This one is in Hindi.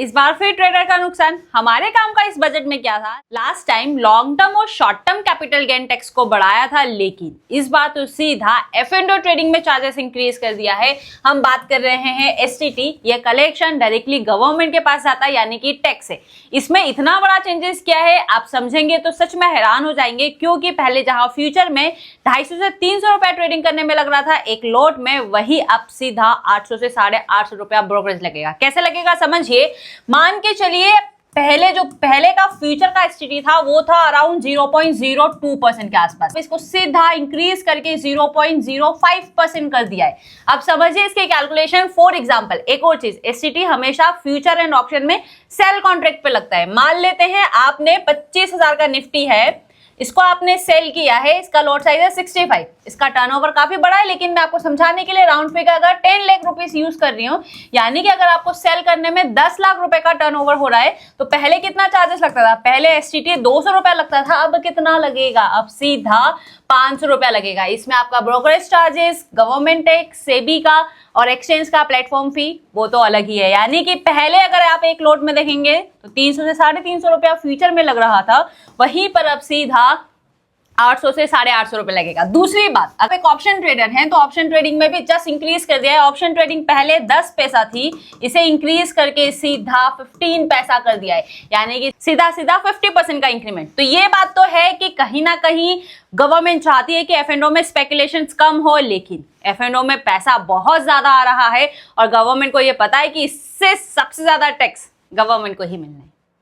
इस बार फिर ट्रेडर का नुकसान। हमारे काम का इस बजट में क्या था? लास्ट टाइम लॉन्ग टर्म और short term capital gain tax को बढ़ाया था, लेकिन इस बार तो सीधा F&O ट्रेडिंग में चार्जेस इंक्रीज कर दिया है। हम बात कर रहे हैं STT, ये कलेक्शन डायरेक्टली गवर्नमेंट के पास जाता है, यानी कि टैक्स है। इसमें इतना बड़ा चेंजेस क्या है, आप समझेंगे तो सच में हैरान हो जाएंगे, क्योंकि पहले जहां फ्यूचर में 250 से 300 रुपए ट्रेडिंग करने में लग रहा था एक लॉट में, वही अब सीधा 800 से 850 रुपया ब्रोकरेज लगेगा। कैसे लगेगा समझिए। मान के चलिए पहले का फ्यूचर का STT था वो था अराउंड 0.02% के आसपास, इसको सीधा इंक्रीज करके 0.05% कर दिया है। अब समझिए इसके कैलकुलेशन। फॉर एग्जांपल एक और चीज, STT हमेशा फ्यूचर एंड ऑप्शन में सेल कॉन्ट्रैक्ट पे लगता है। मान लेते हैं आपने 25,000 का निफ्टी है, इसको आपने सेल किया है, इसका लॉट साइज है 65, इसका टर्नओवर काफी बड़ा है, लेकिन मैं आपको समझाने के लिए राउंड फिगर अगर 10 लाख रुपीस यूज कर रही हूं, यानी कि अगर आपको सेल करने में 10 लाख रुपए का टर्नओवर हो रहा है, तो पहले कितना चार्जेस लगता था? पहले STT 200 रुपया लगता था, अब कितना लगेगा? अब सीधा 500 रुपया लगेगा। इसमें आपका brokerage charges, government tax, SEBI का और एक्सचेंज का प्लेटफॉर्म फी वो तो अलग ही है। यानी कि पहले अगर आप एक लॉट में देखेंगे तो 300 से 350 रुपया फ्यूचर में लग रहा था, वहीं पर अब सीधा 800 से 850 रुपए लगेगा। दूसरी बात, अब एक ऑप्शन ट्रेडर हैं तो ऑप्शन ट्रेडिंग में भी जस्ट इंक्रीज कर दिया है। ऑप्शन ट्रेडिंग पहले 10 पैसा थी, इसे इंक्रीज करके सीधा 15 पैसा कर दिया है, यानी कि सीधा 50% का इंक्रीमेंट। तो ये बात तो है कि कहीं ना कहीं गवर्नमेंट चाहती है कि F&O में स्पेकुलेशन कम हो, लेकिन F&O में पैसा बहुत ज्यादा आ रहा है और गवर्नमेंट को यह पता है कि इससे सबसे ज्यादा टैक्स गवर्नमेंट को ही मिलना है।